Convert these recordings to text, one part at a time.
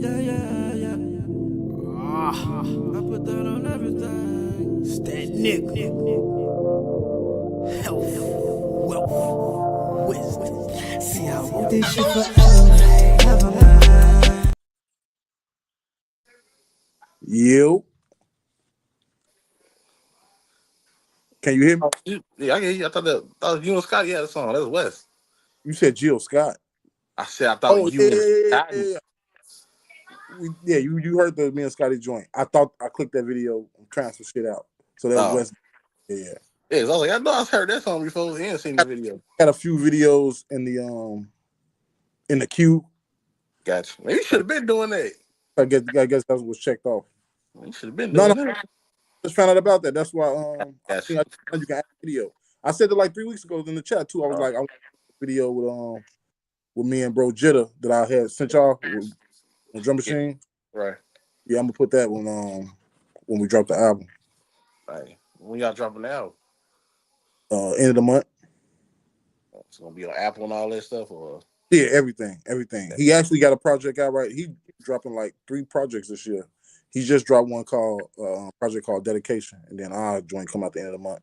Yeah, yeah, yeah. I put that on everything. It's that nigga. Health, wealth, wisdom. See, I want this shit forever, man. Ever, man. You can you hear me? Yeah, I get you. I thought you and Scotty had a song. That was West. You said Jill Scott. I said I thought Oh yeah, you yeah, and yeah, yeah. Scotty. Yeah. Yeah, you heard the me and Scotty joint. I thought I clicked that video and transfer shit out. So that was Oh, West. Yeah. yeah. So I was like, I know I've heard that song before. He ain't seen the video. Got a few videos in the queue. Gotcha. Maybe you should have been doing that. I guess that was checked off. You should have been No, doing no, that. I just found out about that. That's why I Gotcha. think you can add a video. I said it like 3 weeks ago in the chat too. I was Oh, like, I want a video with me and bro Jitta that I had sent y'all on drum yeah. machine. Right. Yeah, I'm gonna put that when we drop the album. Right. When y'all dropping out, End of the month. it's gonna be on Apple and all that stuff, or Yeah, everything. He actually got a project out right. He dropping like 3 projects this year. He just dropped one called project called Dedication, and then our joint come out the end of the month.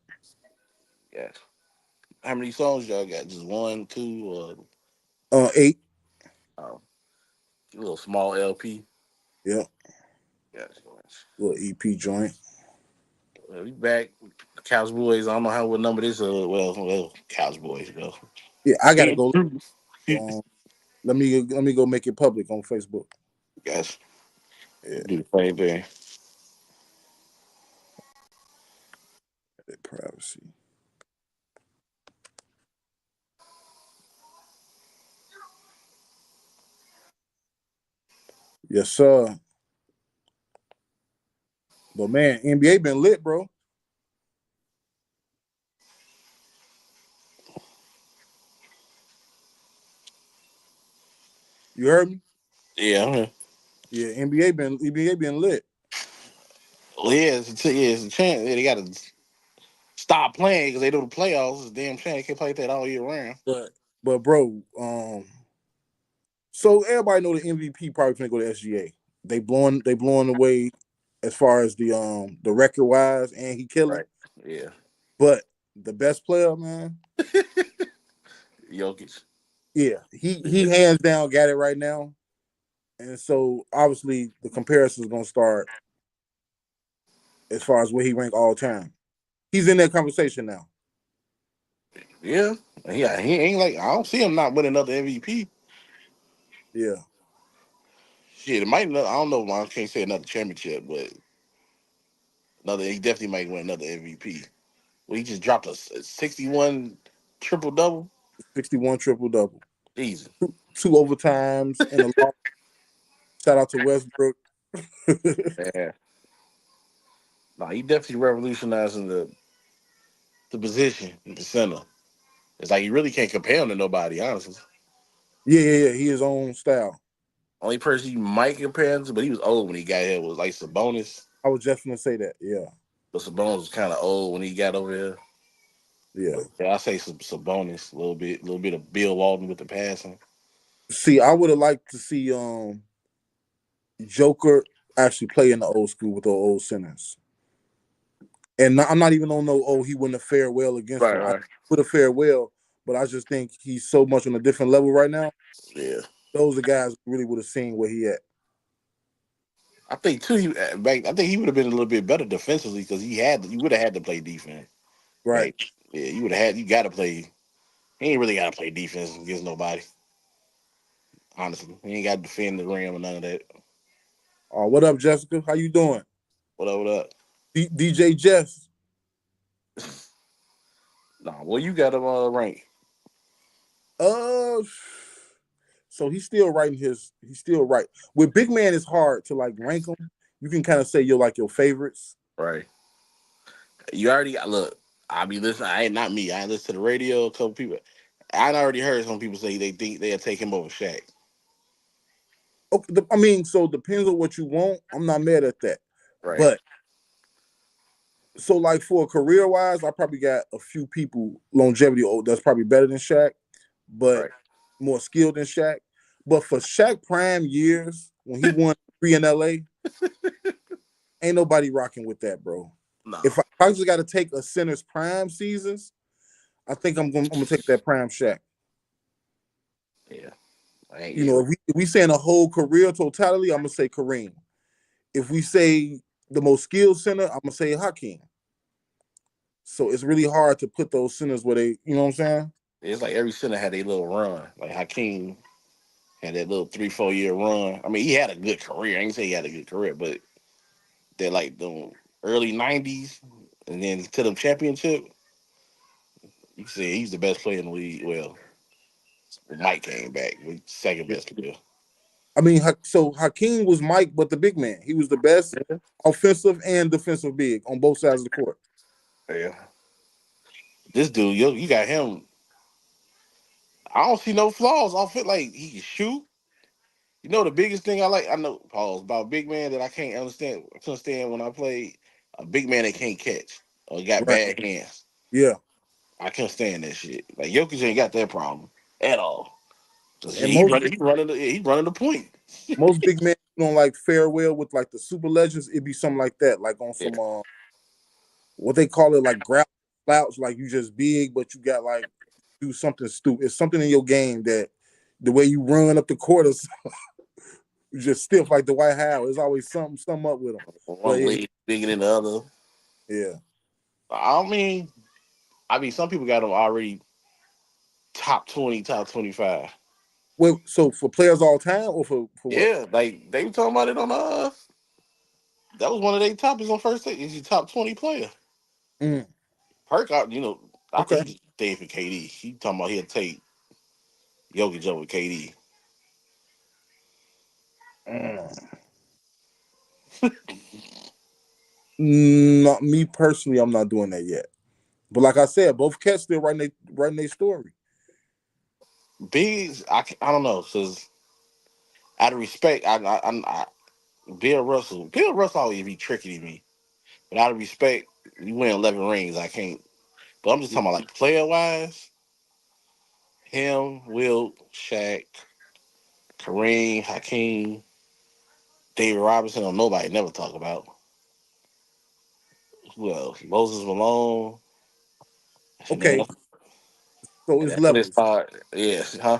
yeah. How many songs y'all got? Just one, two, or 8. a little small LP? Yeah, Gotcha. little EP joint. Well, we back. Couch Boys. I don't know what number this. Well, Couch Boys go. Yeah, I gotta go. Let me go make it public on Facebook. Guys, Yeah, do the same thing. privacy. Yes, sir. But man, NBA been lit, bro. You heard me? Yeah. Yeah, NBA been lit. Well, yeah, it's a chance. Yeah, they got to stop playing because they do the playoffs. It's a damn shame they can't play that all year round. But bro, so everybody know the MVP probably finna go to SGA. They blowing away as far as the record wise, and he killing. Right. Yeah. But the best player, man, Jokic. yeah, he hands down got it right now. And so obviously the comparison is gonna start as far as where he rank all time. He's in that conversation now. Yeah. Yeah. He ain't like I don't see him not winning another MVP. Yeah. Shit, it might. Not, I don't know. I can't say another championship, but another. He definitely might win another MVP. Well, he just dropped a 61 triple double. 61 triple double. Jesus. Two overtimes and a loss. Shout out to Westbrook. Yeah. No, he definitely revolutionizing the position in the center. It's like you really can't compare him to nobody, honestly. Yeah. He his own style. Only person you might compare him to, but he was old when he got here, was like Sabonis. I was just gonna say that. Yeah. But Sabonis was kind of old when he got over here. Yeah. But yeah, I say Sabonis a little bit of Bill Walton with the passing. See, I would have liked to see Joker actually play in the old school with the old centers. And I'm not even on no, he wouldn't have fared well against Right, them. I right. would have fared well, but I just think he's so much on a different level right now. Yeah. Those are guys who really would have seen where he at. I think too. I think he would have been a little bit better defensively because he would have had to play defense. Right. Like, yeah, you would have had. You got to play. He ain't really got to play defense against nobody. Honestly, he ain't got to defend the rim or none of that. What up, Jessica? How you doing? What up? What up? DJ Jess. Nah, well, you got him rank. Uh, so he's still writing He's still right. With big man, it's hard to like rank them. You can kind of say you're like your favorites. Right. You already look. I be listening. I ain't not me. I listen to the radio. A couple people. I already heard some people say they think they'll take him over Shaq. Okay, I mean, so depends on what you want. I'm not mad at that. Right. But so like for career wise, I probably got a few people longevity that's probably better than Shaq, but Right. more skilled than Shaq. But for Shaq prime years, when he won 3 in LA. Ain't nobody rocking with that, bro. No. If I just got to take a center's prime seasons, I think I'm gonna take that prime Shaq. Yeah. I ain't You know, yeah. if we saying a whole career totality, I'm gonna say Kareem. If we say the most skilled center, I'm gonna say Hakeem. So it's really hard to put those centers where they, you know what I'm saying? It's like every center had a little run. Like Hakeem had that little 3-4 year run. I mean, he had a good career. I ain't say he had a good career, but they're like the early '90s, and then to the championship. You can say he's the best player in the league. Well, Mike came back, with second best player. I mean, so Hakeem was Mike, but the big man. He was the best offensive and defensive big on both sides of the court. Yeah. This dude, you got him. I don't see no flaws. I feel like he can shoot. You know the biggest thing I like, I know pause about big man that I can't understand. I couldn't stand when I played a big man that can't catch or got Right. bad hands. Yeah. I can't stand that shit. Like Jokic ain't got that problem at all. So shit, And he running the point. most big men don't like farewell with like the super legends. It'd be something like that, like on Yeah. some what they call it, like ground slouch, like you just big, but you got like do something stupid. It's something in your game that the way you run up the court is you just stiff like the White House. There's always something up with them. But One leg bigger than the other. yeah. I mean, some people got him already top 20, top 25. Well, so for players all time or for what? Yeah, like they were talking about it on that was one of their topics on first take. Is your top 20 player? Mm, Perk, I okay. think he stayed for KD. He talking about he'll take Jokic over KD. Mm. Not me personally. I'm not doing that yet. But like I said, both cats still writing their story. Bigs, I don't know, because out of respect, Bill Russell always be tricky to me. But out of respect, you win 11 rings, I can't. But I'm just talking about like player wise, him, Will, Shaq, Kareem, Hakeem, David Robinson, or nobody never talk about. Who else? Moses Malone. And then, Okay, so and it's that's when it levels. start. Yeah, huh?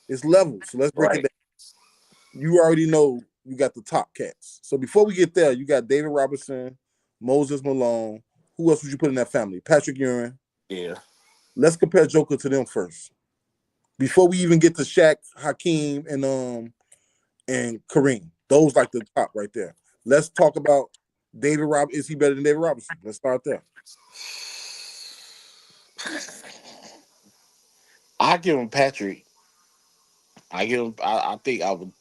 It's levels. So let's break it Right. down. You already know you got the top cats. So before we get there, you got David Robinson, Moses Malone. Who else would you put in that family? Patrick Ewing. Yeah. Let's compare Joker to them first. Before we even get to Shaq, Hakeem, and Kareem. Those like the top right there. Let's talk about David Rob. Is he better than David Robinson? Let's start there. I give him Patrick. I give him. I think I would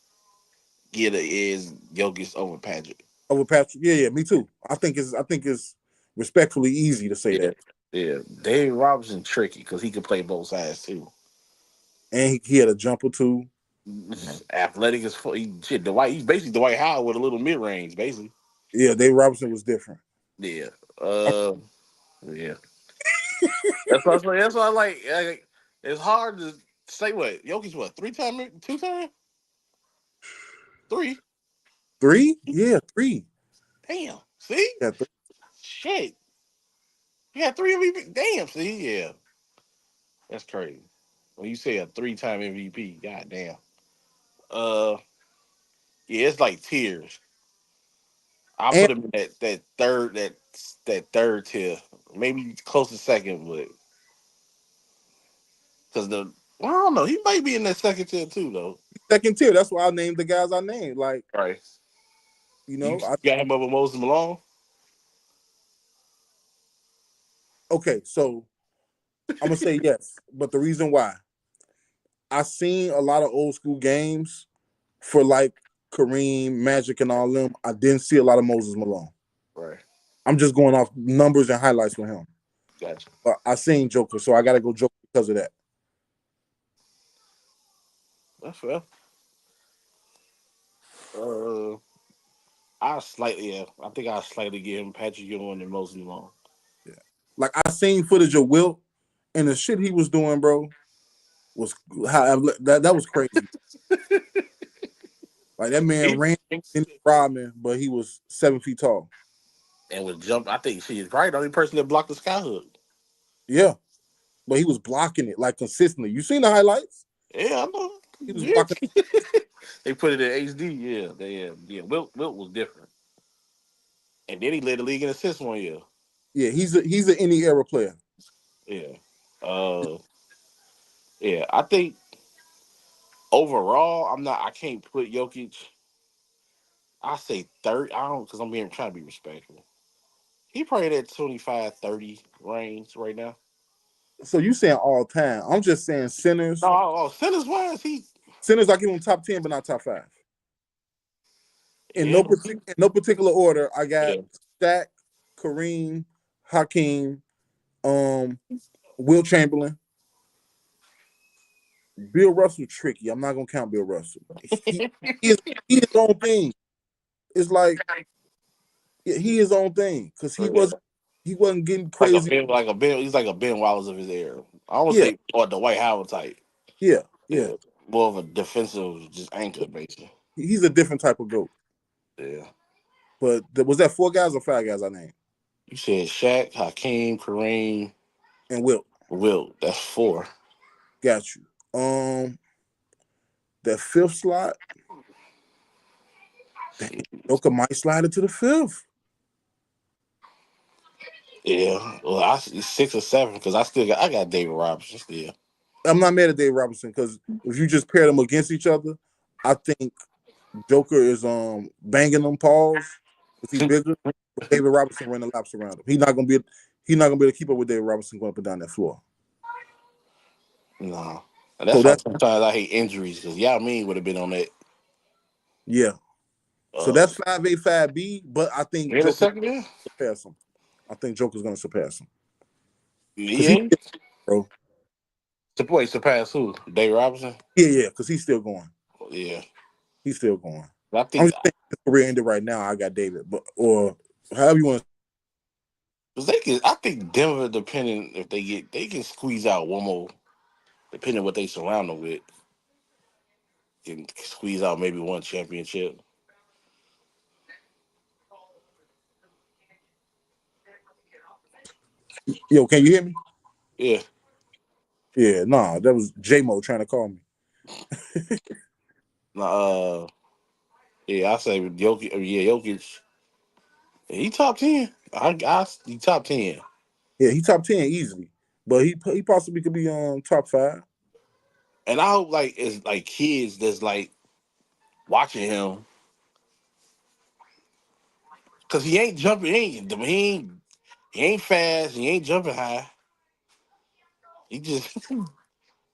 get it is Jokic over Patrick. Over Patrick. Yeah, yeah, me too. I think it's respectfully easy to say Yeah, that. yeah. David Robinson tricky because he can play both sides too. And he had a jumper too. Athletic as fuck. Shit, Dwight. He's basically Dwight Howard with a little mid range, basically. Yeah, David Robinson was different. Yeah. Yeah. That's why I like. It's hard to say what Jokic what 3 time, 2 time, three. Three? Yeah, three. Damn. See, Yeah, shit. You got 3 MVP. Damn. See, yeah. That's crazy. When you say a 3 time MVP, goddamn. Uh, yeah, it's like tiers. I'll and put him in that third tier, maybe close to second, but because I don't know, he might be in that second tier too, though. second tier. That's why I named the guys I named. Like, Right? you You know, got him over Moses Malone. okay, so I'm gonna say yes, but the reason why I seen a lot of old school games for like Kareem, Magic, and all them. I didn't see a lot of Moses Malone. Right. I'm just going off numbers and highlights with him. Gotcha. But I seen Joker, so I got to go Joker because of that. That's fair. Uh, I think I slightly give him Patrick Ewing and Moses Malone. Yeah. Like I seen footage of Wilt and the shit he was doing, bro, was how that was crazy. Like that man He- ran in Rodman, but he was 7 feet tall. and was jump. I think she is probably the only person that blocked the sky hook. Yeah, but he was blocking it like consistently. You seen the highlights? Yeah, I know. He was Yeah. blocking. They put it in HD. Yeah, yeah. Wilt was different, and then he led the league in assists one year. Yeah, he's an any era player. Yeah, uh, yeah. I think overall, I'm not. I can't put Jokic. I say 30. I don't because I'm being trying to be respectful. He probably at 25, 30 range right now. So you saying all time? I'm just saying No, centers. centers wise, he Centers, I give him top 10, but not top 5. yeah, In no particular order, I got yeah. Shaq, Kareem, Hakeem, um, Will Chamberlain, Bill Russell. Tricky. I'm not gonna count Bill Russell. He is his own thing. It's like he his own thing because Yeah. he wasn't getting crazy. Like a Ben. He's like a Ben Wallace of his era. I don't Yeah, say or the White Howard type. yeah, yeah. Yeah, more of a defensive, just anchor basically. He's a different type of goat. Yeah. But was that 4 guys or 5 guys I named? You said Shaq, Hakeem, Kareem, And Wilt, Wilt. That's four. got you. That fifth slot, Joker might slide into the fifth. Yeah. Well, it's 6 or 7 because I got David Robinson still. I'm not mad at Dave Robinson because if you just pair them against each other, I think Joker is banging them paws because he's bigger. But David Robinson running laps around him. He's not gonna be able to keep up with David Robinson going up and down that floor. No. And So that's why that's sometimes I hate injuries because Yao Ming would have been on that. yeah. So Uh, that's 5A, 5B, but I think in a Joker's second, yeah. gonna surpass him. I think Joker's gonna surpass him. Because Yeah. bro. Wait, surpass who? Dave Robinson? Yeah, because he's still going. Yeah. He's still going. I I'm think just saying his career ended right now. I got David, but or however you want. because they can. I think Denver, depending if they can squeeze out one more, depending what they surround them with, can squeeze out maybe one championship. Yo, can you hear me? Yeah. Yeah, nah, that was J Mo trying to call me. Uh, yeah, I say with Jokic. Yeah, Jokic. He top 10. He top 10. Yeah, he top 10 easily, but he possibly could be on top 5. And I hope like it's like kids that's like watching him because he ain't jumping. He ain't fast. He ain't jumping high. He just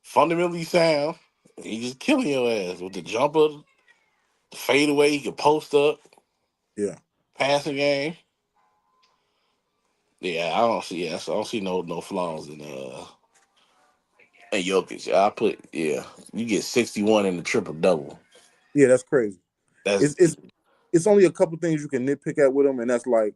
fundamentally sound. He just killing your ass with the jumper, the fadeaway. He can post up, Yeah, passing game. Yeah, I don't see. Yeah, so I don't see no flaws in Jokic. I put you get 61 in the triple double. yeah, that's crazy. That's It's only a couple things you can nitpick at with him, and that's like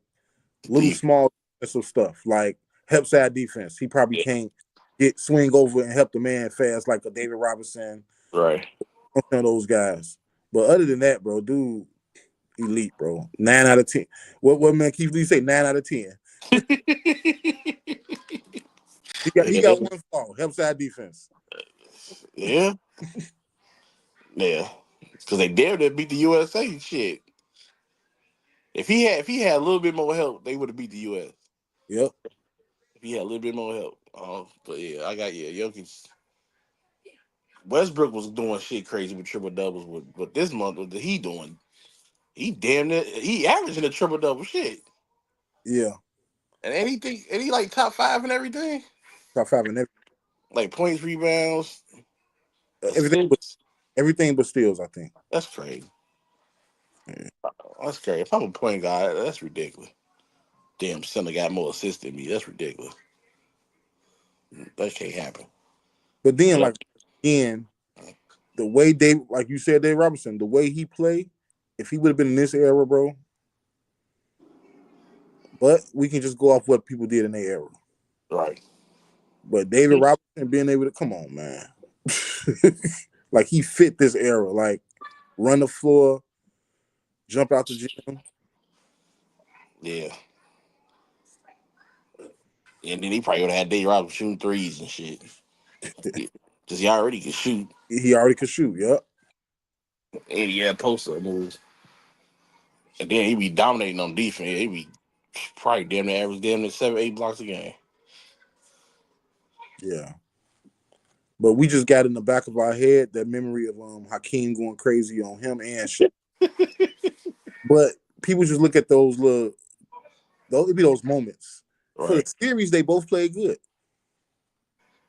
little deep. small defensive stuff, like help side defense. He probably Yeah, can't get swing over and help the man fast like a David Robinson, right. one of those guys. But other than that, bro, dude, elite, bro. 9 out of 10. What man Keith Lee say? 9 out of 10. He yeah, got one flaw. Help side defense. yeah, yeah. Because they dared to beat the USA. Shit. If he had a little bit more help, they would have beat the US. Yep. If he had a little bit more help. But yeah, I got Jokic. Westbrook was doing shit crazy with triple doubles. With this month, what he doing? He damn near he averaging a triple double shit. Yeah. And anything, and he like top 5 and everything. Top 5 and Like points, rebounds, everything, but assists. everything but steals. I think. That's crazy. Yeah. That's crazy. If I'm a point guard, that's ridiculous. Damn, center got more assists than me. That's ridiculous. That can't happen. But then, But like again, the way Dave, like you said, Dave Robinson, the way he played, if he would have been in this era, bro. But we can just go off what people did in their era. right. But David Robinson being able to come on, man, like he fit this era. Like run the floor, jump out the gym. Yeah. And then he probably would have had D-Rob shooting threes and shit. Because he already could shoot. He already could shoot. Yep. And he had post-up moves. And then he be dominating on defense. He be probably damn near average damn near 7, 8 blocks a game. Yeah. But we just got in the back of our head that memory of Hakeem going crazy on him and shit. But people just look at those little those be those moments. For the Right. series, they both played good.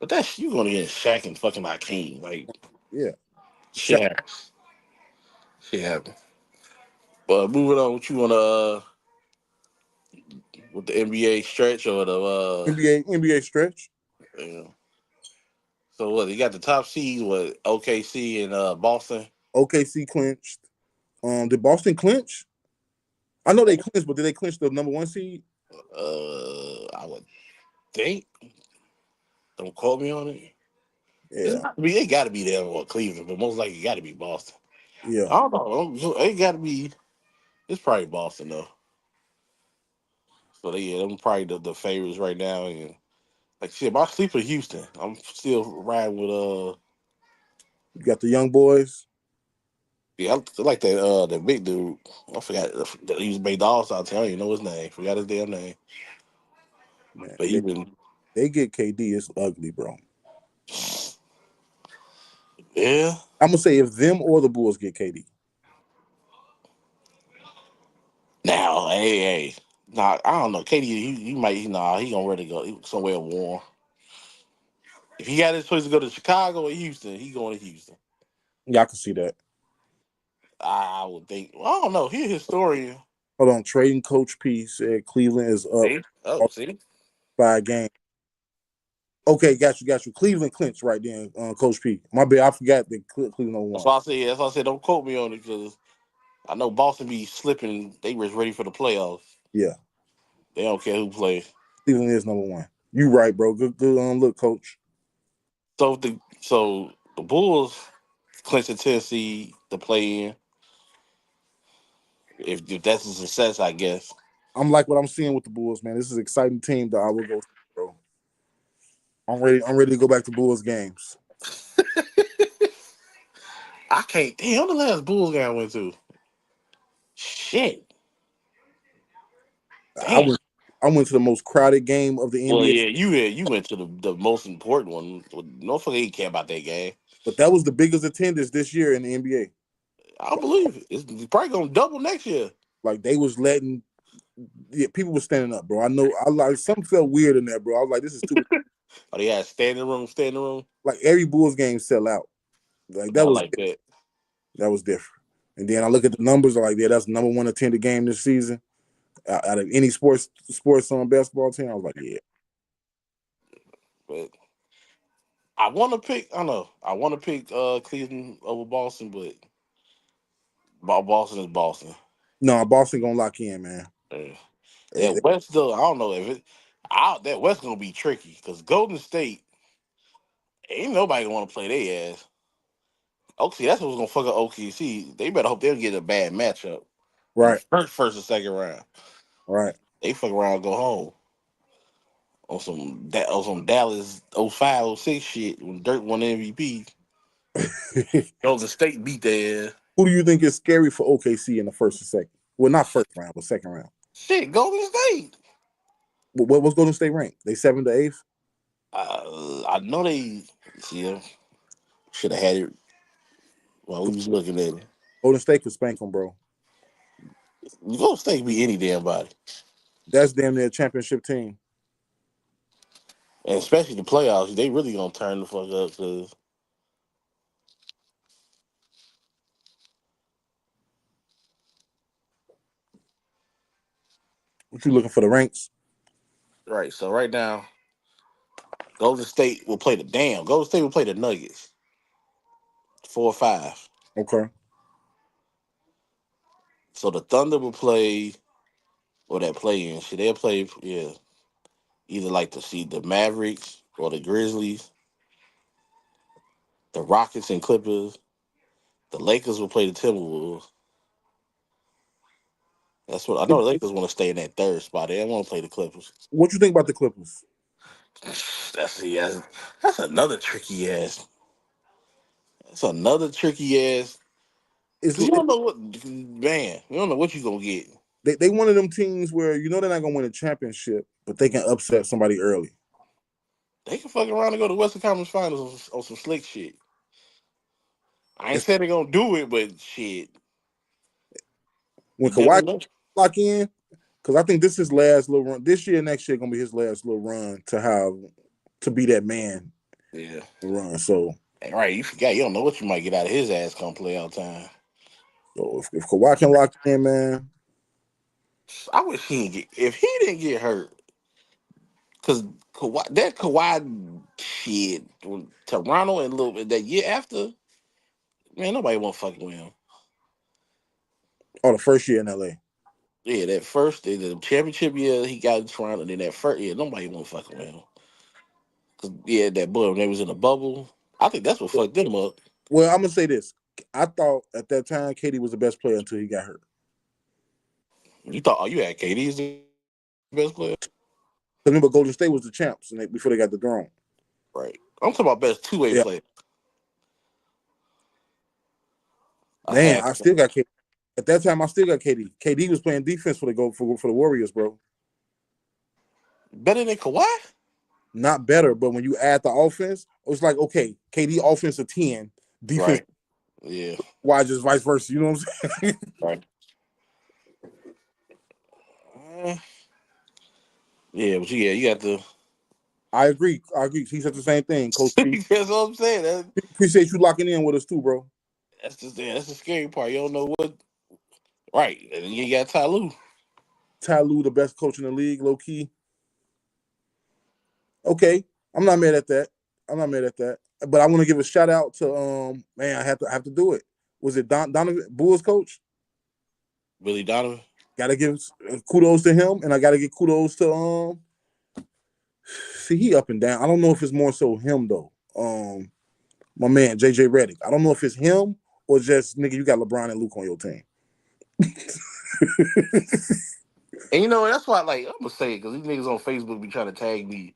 But that's you gonna get Shaq and fucking Hakeem. Like Yeah. Shaq, shit happens. Shit happens. But moving on, what you wanna with the NBA stretch or the NBA stretch. you know. So what, you got the top seeds, what, OKC and Boston? OKC clinched. Did Boston clinch? I know they clinched, but did they clinch the number one seed? I would think. Don't quote me on it. Yeah. It got to be there or Cleveland, but most likely it got to be Boston. Yeah. I don't know. It got to be. It's probably Boston though. So them probably the favorites right now. And like shit, my sleeper Houston. I'm still riding with You got the young boys. yeah, I like that big dude. I forgot he was made the All Star team. I don't even know his name. Forgot his damn name. Man, But he been they get KD, it's ugly, bro. yeah. I'm gonna say if them or the Bulls get KD. Now, hey. Nah, I don't know. Katie, he might, he gonna ready to go somewhere warm. If he got his choice to go to Chicago or Houston, he going to Houston. Yeah, I can see that. I would think. Well, I don't know. He a historian. Hold on, trading coach P said Cleveland is up See? Oh, see? 5 games. Okay, got you. Cleveland clinched right then, Coach P. My bad, I forgot that Cleveland That's won. why I said. That's why I said. Don't quote me on it because I know Boston be slipping. They was ready for the playoffs. Yeah, They don't care who plays. Cleveland is number one. You right, bro. Good look, Coach. So the Bulls clinch the Tennessee to play in. If that's a success, I guess. I'm like what I'm seeing with the Bulls, man. This is an exciting team that I will go, bro. I'm ready. I'm ready to go back to Bulls games. I can't. Damn, the last Bulls game I went to. Shit. I Damn. went. I went to the most crowded game of the Well, NBA, yeah, you went to the most important one. No fucker ain't care about that game. but that was the biggest attendance this year in the NBA. I don't believe it. It's probably gonna double next year. Like they was letting, yeah, people were standing up, bro. I know. I like something felt weird in that, bro. I was like, this is too much. Oh, they had standing room. Like every Bulls game sell out. Like Not like that. that was different. And then I look at the numbers. I'm like, yeah, that's the number one attended game this season out of any sports on basketball team. I was like, yeah, But I want to pick. I know. I want to pick Cleveland over Boston, but Boston is Boston. no, Boston gonna lock in, man. Yeah. Eh, That West though, I don't know if it. That West gonna be tricky because Golden State ain't nobody gonna want to play their ass. Okay, that's what's gonna fuck up OKC. They better hope they'll get a bad matchup in the right, first or second round. right. They fuck around and go home on some Dallas 05, 06 shit when Dirk won MVP. Golden State beat their ass. Who do you think is scary for OKC in the first or second? Well, not first round, but second round. Shit, Golden State. What's Golden State ranked? They 7th to 8th. I know they see should have had it while we was looking at it. Golden State could spank them, bro. Golden State be any damn body, That's damn near a championship team. and especially the playoffs. They really gonna turn the fuck up because What you looking for the ranks? right. So right now, Golden State will play the damn. Golden State will play the Nuggets 4-5. Okay. So the Thunder will play or that play in shit. They'll play either like to see the Mavericks or the Grizzlies, the Rockets and Clippers, The Lakers will play the Timberwolves. That's what I know. The Lakers want to stay in that third spot. They don't want to play the Clippers. What you think about the Clippers? That's another tricky ass. That's another tricky ass. It's Cause you don't know what, man. You don't know what you gonna get. they one of them teams where you know they're not gonna win a championship, but they can upset somebody early. They can fuck around and go to Western Conference Finals on some slick shit. I ain't It's saying they gonna do it, but shit, when you never Kawhi know. lock in, because I think this is his last little run. This year, next year, gonna be his last little run to be that man Yeah, run. So, right. You forgot. You don't know what you might get out of his ass come playoff time. if Kawhi can lock in, man, I wish he didn't get. If he didn't get hurt, because Kawhi shit, Toronto and little that year after, man, nobody won't fucking with him. oh, the first year in LA. Yeah, that first the championship year he got in Toronto, and then that first year nobody won't fucking with him. Cause yeah, that boy when they was in the bubble, I think that's what fucked them up. Well, I'm gonna say this. I thought at that time KD was the best player until he got hurt. You thought, oh, you had KD as the best player, Remember, Golden State was the champs before they got the throne. right? I'm talking about best two-way Yeah, player. I man, had I still got KD. At that time, I still got KD. KD was playing defense for the Warriors, bro. better than Kawhi, Not better, but when you add the offense, it was like okay, KD offense a 10, defense right? Yeah, why just vice versa. You know what I'm saying? right. Uh, yeah, but yeah, you got to. I agree. I agree. He said the same thing, Coach P. That's what I'm saying. Appreciate you locking in with us too, bro. That's the scary part. You don't know what. Right, and then you got Ty Lue. Ty Lue, the best coach in the league, low key. Okay, I'm not mad at that. I'm not mad at that. But I want to give a shout out to man. I have to do it. Was it Donovan Bulls coach? Billy Donovan. Got to give kudos to him, and I got to give kudos to See, he up and down. I don't know if it's more so him though. My man JJ Redick. I don't know if it's him or just nigga. You got LeBron and Luke on your team. And you know that's why, like, I'm gonna say it because these niggas on Facebook be trying to tag me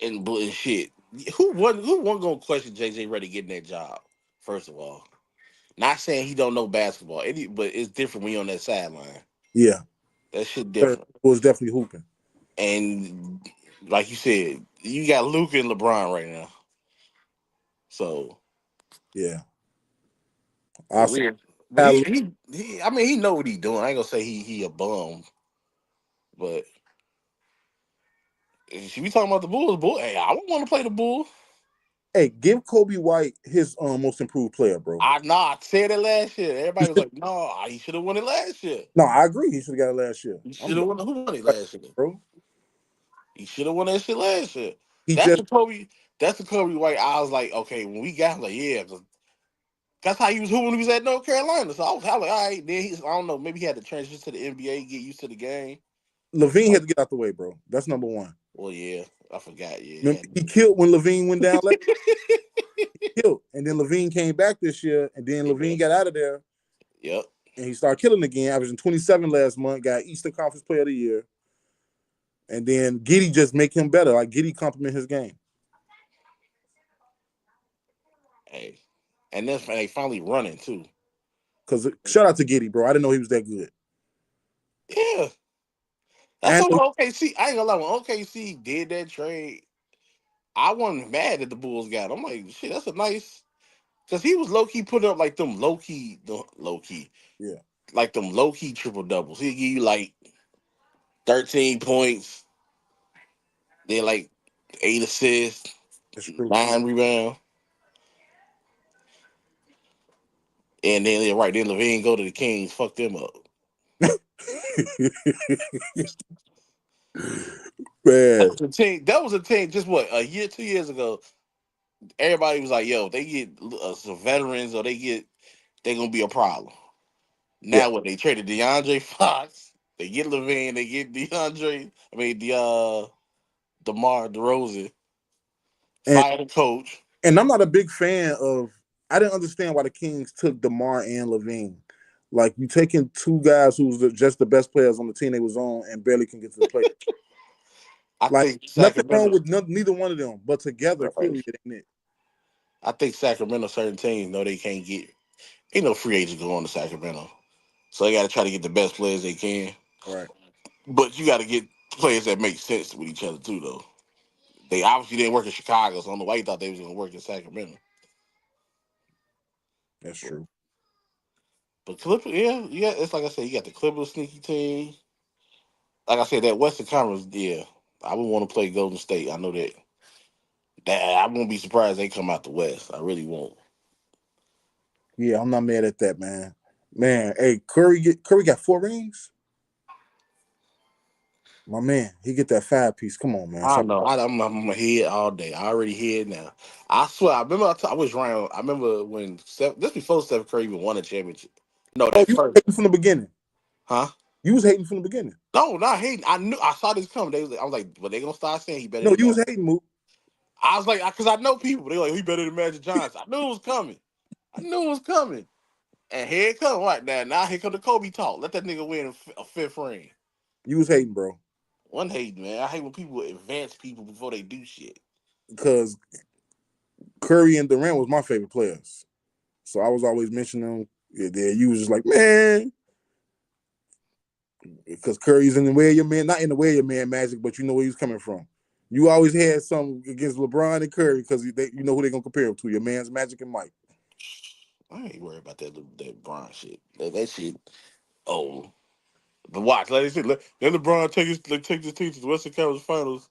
and shit. Who wasn't gonna question JJ Reddy getting that job? First of all, not saying he don't know basketball, but it's different when you're on that sideline. Yeah, That shit it different. was definitely hooping. And like you said, you got Luke and LeBron right now. So, Yeah, I but saw weird. But Ty Lue. I mean, he know what he doing. I ain't gonna say he a bum, but if we talking about the Bulls, hey, I don't want to play the Bulls. Hey, give Kobe White his most improved player, bro. I said it last year. Everybody was like, no, he should have won it last year. No, I agree. He should have got it last year. He should I'm have won. Who won it right, last year? bro. He should have won that shit last year. He That's just the Kobe. That's the Kobe White. I was like, okay, when we got him, like, yeah, because that's how he was hooping when he was at North Carolina. So I was like, all right, then I don't know, maybe he had to transition to the NBA, get used to the game. Levine had to get out the way, bro. That's number one. Well, yeah, I forgot. Yeah, Remember, he killed when Levine went down. He killed, and then Levine came back this year, and then yeah. Levine got out of there, Yep. and he started killing again. Averaging 27 last month. Got Eastern Conference Player of the Year, and then Giddy just make him better. Like Giddy compliment his game. Hey, and then they finally running too. Cause shout out to Giddy, bro. I didn't know he was that good. Yeah, that's And what OKC. I ain't gonna lie. When OKC did that trade, I wasn't mad that the Bulls got him. I'm like, shit, that's a nice. Because he was low key putting up like them low key, yeah, like them low key triple doubles. He'd give you like 13 points, then like 8 assists, it's true. 9 rebounds, and then yeah, right then Levine go to the Kings, fuck them up. That Man, was a team. That was a team. Just what a year, 2 years ago. Everybody was like, "Yo, they get some veterans, or they gonna be a problem." yeah, Now what? They traded DeAndre Fox. They get Levine. They get DeAndre. I mean, DeMar DeRozan. and Fire the coach. and I'm not a big fan of I didn't understand why the Kings took DeMar and Levine. Like you taking two guys who's just the best players on the team they was on and barely can get to the play. I Like think nothing wrong Sacramento. with neither one of them, but together Right. clearly it ain't it. I think Sacramento certain teams know they can't get. Ain't no free agents going to Sacramento, so they got to try to get the best players they can. Right. But you got to get players that make sense with each other too, though. They obviously didn't work in Chicago, so I don't know why you thought they was going to work in Sacramento. That's But, true. but Clippers, yeah, it's like I said, you got the Clippers sneaky team. Like I said, that Western Conference, yeah, I would want to play Golden State. I know that. That I won't be surprised they come out the West. I really won't. Yeah, I'm not mad at that, man. Man, hey, Curry got 4 rings. My man, he get that 5 piece. Come on, man. I Stop. know. I'm a head all day. I already head now. I swear. I remember. I was around. I remember when this before Steph Curry even won a championship. No, Oh, that you was first, hating from the beginning. huh? You was hating from the beginning. No, not hating. I knew. I saw this coming. I was like, but they gonna start saying he better No, than you was Magic. hating, Moot. I was like, because I know people. They like he better than Magic Johnson. I knew it was coming. I knew it was coming. And here it comes right now. Now here come the Kobe talk. Let that nigga win a fifth ring. You was hating, bro. One hate, man. I hate when people advance people before they do shit. Because Curry and Durant was my favorite players. So I was always mentioning them. Yeah, you was just like, man, because Curry's in the way of your man, not in the way of your man magic, but you know where he's coming from. You always had something against LeBron and Curry because you know who they're gonna compare him to. Your man's Magic and Mike. I ain't worried about that Bron shit. That shit. Oh, but watch. Let me see. Let LeBron take this team to the Western Conference Finals.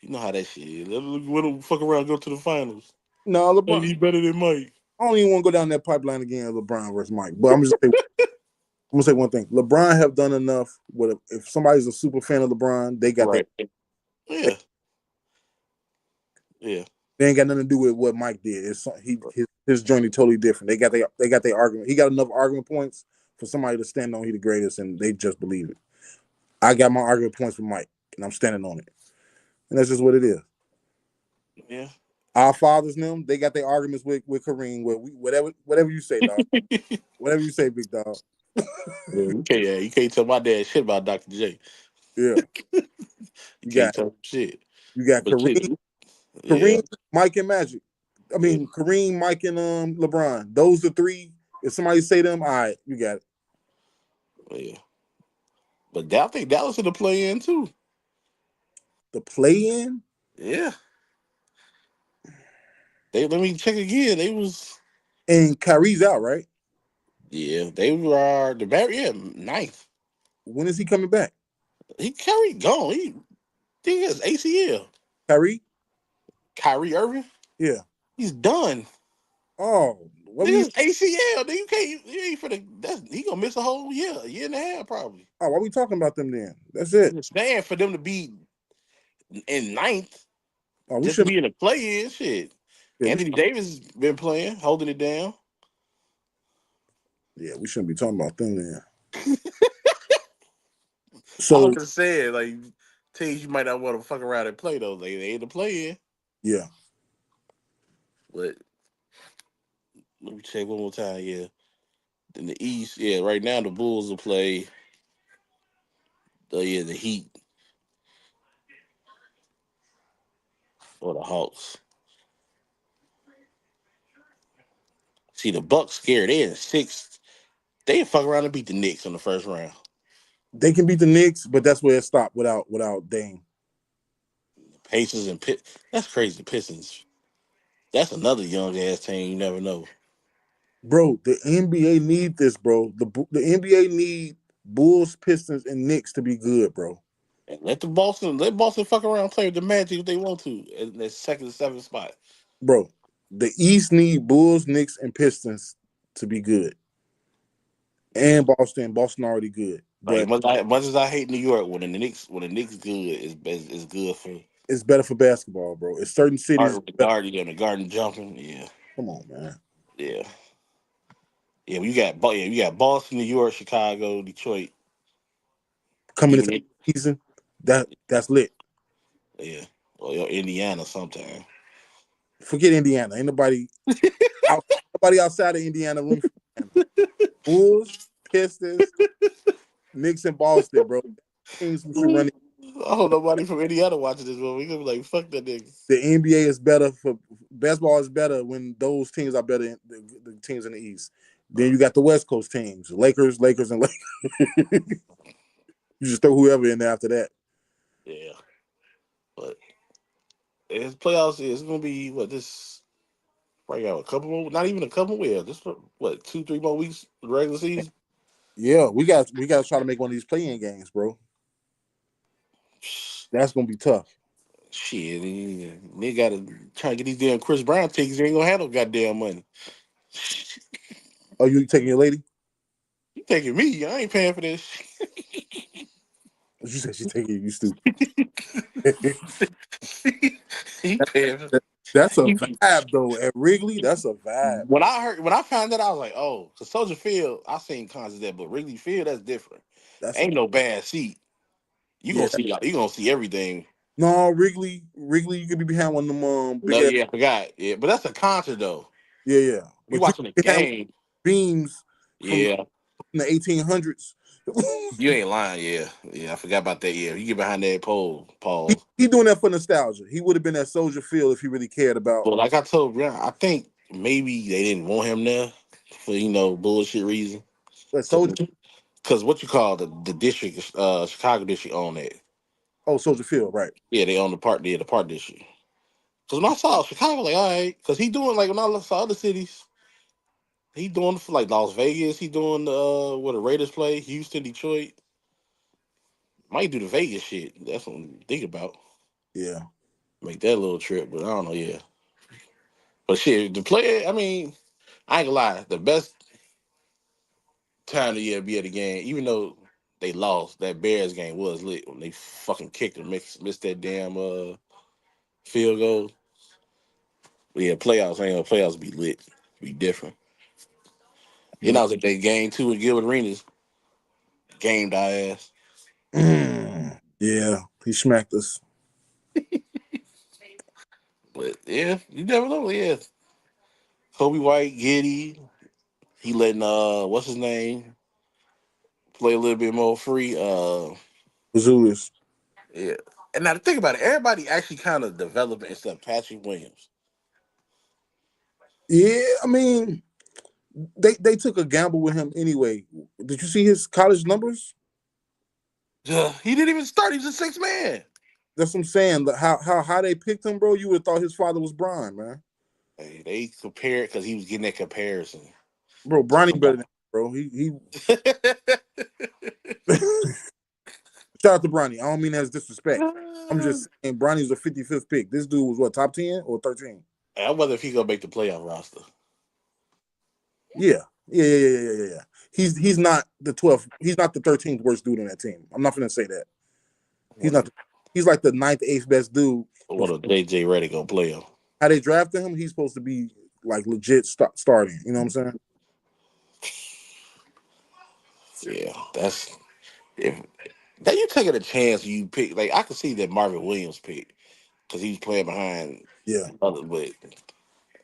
You know how that shit is. Let him fuck around, and go to the finals. No, Hey, LeBron. he better than Mike. I don't even want to go down that pipeline again, LeBron versus Mike. But I'm gonna say one thing. LeBron have done enough. With if somebody's a super fan of LeBron, they got Right. Yeah. Yeah. they ain't got nothing to do with what Mike did. His journey totally different. They got their argument. He got enough argument points for somebody to stand on. He the greatest, and they just believe it. I got my argument points with Mike, and I'm standing on it, and that's just what it is. Yeah. Our fathers, them, they got their arguments with Kareem. Whatever you say, dog. Whatever you say, big dog. You can't tell my dad shit about Dr. J. Yeah, You you can't got tell him shit. you got But shit, yeah, Kareem, Mike, and Magic. I yeah, mean Kareem, Mike, and LeBron. Those are three. If somebody say them, all right, you got it. yeah. But I think Dallas in the play in too. The play in Yeah. They let me check again. They was and Kyrie's out, right? they were the very ninth. When is he coming back? He carried gone. He think it's ACL. Kyrie? Kyrie Irving, Yeah. he's done. Oh, what we Niggas ACL. Nigga, you can't. You ain't for the. That's he gonna miss a whole year and a half probably. why we talking about them then? That's it. It's bad for them to be in ninth, Oh, we just to should be in the play-in shit. yeah, Anthony Davis been playing, holding it down. we shouldn't be talking about them then. I was So just saying, like teams you might not want to fuck around and play though. They in the play-in. yeah, But let me check one more time. Yeah, in the East, yeah, right now the Bulls will play. The Heat or the Hawks. See the Bucks scared. They in sixth. They fuck around and beat the Knicks in the first round. they can beat the Knicks, but that's where it stopped without Dame. Pacers and Pit. That's crazy. The Pistons. That's another young ass team. You never know. Bro, the NBA need this, bro. The NBA need Bulls, Pistons, and Knicks to be good, bro. And let Boston fuck around and play with the Magic if they want to in that second and seventh spot. Bro, the East need Bulls, Knicks, and Pistons to be good. And Boston already good. Like But much as I hate New York, when the Knicks good is good for it's better for basketball, bro. It's certain cities. the garden. You know, the garden jumping. Yeah, Come on, man. yeah, yeah. You got Boston, New York, Chicago, Detroit. Coming into Even the season, that's lit. yeah, or Indiana sometime. Forget Indiana. Ain't nobody outside of Indiana room for Indiana. Bulls, Pistons, Knicks, and Boston, bro. Teams who should run. I hope nobody from Indiana watching this one. We gonna be like, fuck that nigga. The NBA is better for basketball is better when those teams are better than the teams in the East. Then you got the West Coast teams, Lakers, and Lakers. You just throw whoever in there after that. Yeah, but it's playoffs. It's gonna be what this. Probably got a couple more, not even a couple. Yeah, just what 2, 3 more weeks of the regular season. Yeah, we got to try to make one of these play-in games, bro. That's gonna be tough. Shit, they gotta try to get these damn Chris Brown tickets. They ain't gonna have no goddamn money. Oh, you taking your lady? You taking me? I ain't paying for this. She said she taking you. You stupid. He paying for. That's a vibe though. At Wrigley, that's a vibe. When I found that, I was like, oh, because Soldier Field, I seen concerts there, but Wrigley Field, that's different. That's a Ain't no bad seat. yeah. You gonna see everything. No, Wrigley, you could be behind one of them big No, ass. yeah, I forgot. Yeah, but that's a concert though. Yeah. You But you watching a can have game. beams from Yeah, the 1800s. you ain't lying. Yeah, I forgot about that. Yeah, you get behind that pole, he, Paul. he doing that for nostalgia. He would have been at Soldier Field if he really cared about. But like I told Brian, I think maybe they didn't want him there for bullshit reason. But Soldier, Because what you call the district, Chicago district own that. oh Soldier Field, right? Yeah, they own the part. Yeah, the part district. Because when I saw Chicago, like all right, because he doing like when I saw other cities, he doing for like Las Vegas. He doing where the Raiders play, Houston, Detroit. Might do the Vegas shit. That's what I'm thinking about. Yeah. Make that little trip, but I don't know. Yeah, but shit, the play. I mean, I ain't gonna lie. The best time of the year to be at the game, even though they lost, that Bears game was lit when they fucking kicked and missed that damn field goal. But yeah, playoffs ain't gonna playoffs be lit, be different. And Yeah. I was at that game too with Gilbert Arenas, gamed our ass. Yeah. He smacked us. But yeah, you never know. Yeah, Kobe White, Giddy, he letting what's his name play a little bit more free. Azulis. Yeah. And now to think about it, everybody actually kind of developing except Patrick Williams. Yeah, I mean, they took a gamble with him anyway. Did you see his college numbers? He didn't even start. He was a sixth man. That's what I'm saying. How they picked him, bro. You would have thought his father was Brian, man. Hey, they compared because he was getting that comparison. Bro, Bronny better than him, bro. He shout out to Bronny. I don't mean that as disrespect. I'm just saying Bronny's a 55th pick. This dude was what, top 10 or 13? I wonder if he gonna make the playoff roster. Yeah. Yeah. He's not the 12th. He's not the 13th worst dude on that team. I'm not gonna say that. He's not. He's like the ninth, eighth best dude. What a JJ Redick gonna play him? How they drafted him, he's supposed to be like legit starting. You know what I'm saying? Yeah, that's if that you taking a chance. You pick like I could see that Marvin Williams pick because he's playing behind Yeah, other, but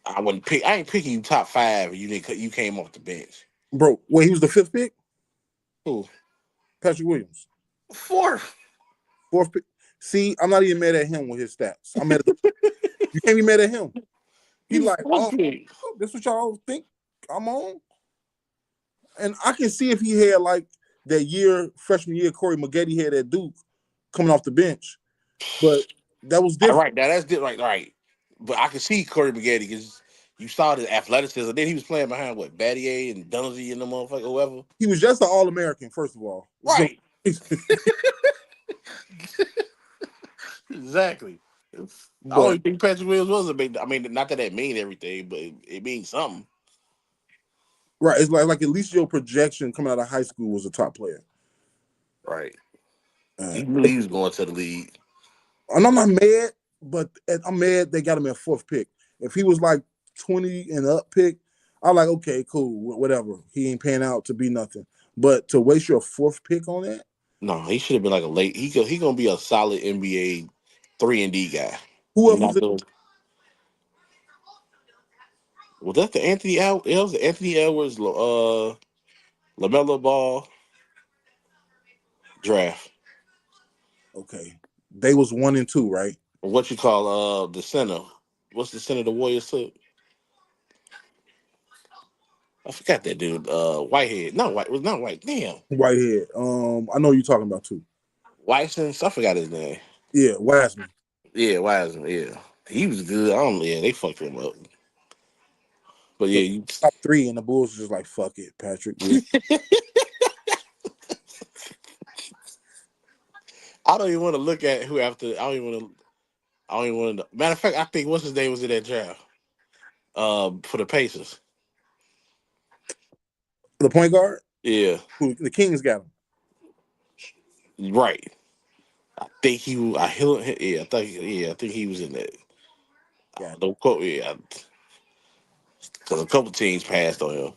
I wouldn't pick. I ain't picking you top five. You came off the bench. bro. Wait, he was the fifth pick. Who? Patrick Williams, Fourth. fourth pick. See, I'm not even mad at him with his stats. I'm mad at you. Can't be mad at him. He He's like, fourth oh, pick. this what y'all think I'm on? And I can see if he had like that year, freshman year, Corey Maggette had at Duke coming off the bench, but that was All different. right, now that's different. Right. But I can see Corey Maggette because you saw the athleticism. Then he was playing behind what Battier and Dunzy and the motherfucker, whoever. He was just an All American, first of all. So, Right. Exactly. I but only think Patrick Williams was a big. I mean, not that that mean everything, but it means something. right, it's like at least your projection coming out of high school was a top player. Right. Uh, He knew he was going to the league. and I'm not mad, but I'm mad they got him at fourth pick. If he was like 20 and up pick, I'm like, okay, cool, whatever. He ain't paying out to be nothing. But to waste your fourth pick on that, No, he should have been like a late. He gonna be a solid NBA 3-and-D guy. who else was Not it? the Was that the Anthony It was the Anthony Edwards, Lamelo Ball draft. Okay, they was 1 and 2, right? What you call the center? What's the center the Warriors took? I forgot that dude. Whitehead. No, White was not White. Damn. Whitehead. I know you're talking about too. Whiteson. I forgot his name. Yeah, Wiseman. Yeah, Wiseman. Yeah, he was good. I don't. Yeah, they fucked him up. But yeah, So top three, and the Bulls was just like, fuck it, Patrick. I don't even want to look at who after. I don't even want to. I don't even want to. Matter of fact, I think what's his name was in that draft. For the Pacers. The point guard, Yeah, who the Kings got him. right. I think he. Yeah, I think. Yeah, I think he was in that. Got it. Don't quote. Yeah, because a couple teams passed on him.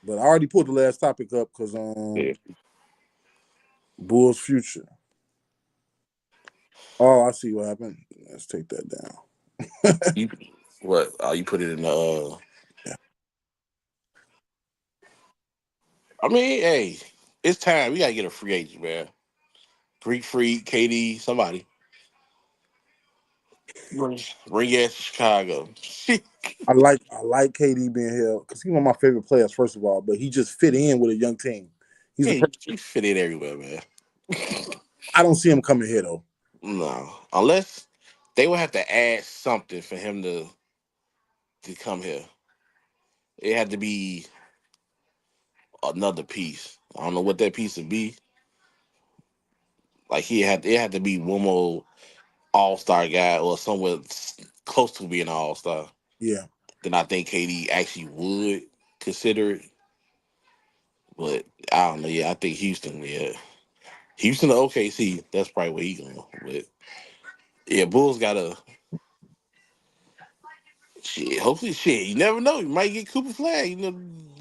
But I already pulled the last topic up because Yeah. Bulls future. Oh, I see what happened. Let's take that down. You what? You put it in the. Yeah. I mean, hey, it's time. We gotta get a free agent, man. Greek Freak, KD, somebody. Bring your ass to Chicago. I like KD being here because he's one of my favorite players, first of all, but he just fit in with a young team. He's Yeah, the perfect. you fit in everywhere, man. I don't see him coming here though. No, unless they would have to add something for him to come here. It had to be another piece. I don't know what that piece would be. Like it had to be one more All Star guy or somewhere close to being an All Star. Yeah. Then I think KD actually would consider it. But I don't know. Yeah, I think Houston. Yeah, Houston to OKC. That's probably where he going. But yeah, Bulls gotta shit. Hopefully, shit. You never know. You might get Cooper Flag. You know,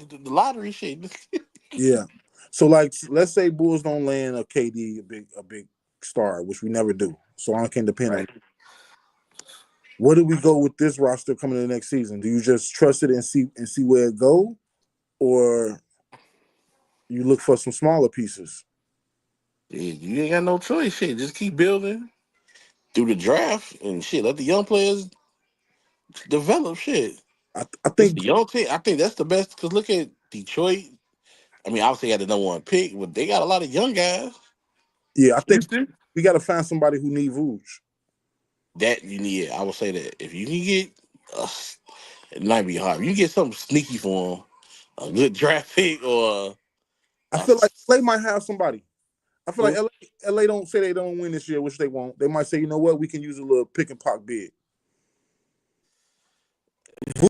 the lottery shit. Yeah. So like, let's say Bulls don't land a KD, a big star, which we never do. So I can't depend on. Right. Where do we go with this roster coming in the next season? Do you just trust it and see where it go, or you look for some smaller pieces? Yeah, you ain't got no choice. Shit, just keep building through the draft and shit. Let the young players develop. Shit, I this think the young team. I think that's the best. Cause look at Detroit. I mean, obviously, they had the number one pick, but they got a lot of young guys. yeah, I think Houston. we got to find somebody who need Rouge. That you need. I would say that if you can get, it might be hard. You get something sneaky for them, a good draft pick or I a feel like LA might have somebody. I feel like who? LA don't say they don't win this year, which they won't. They might say, you know what, we can use a little pick and pop bid.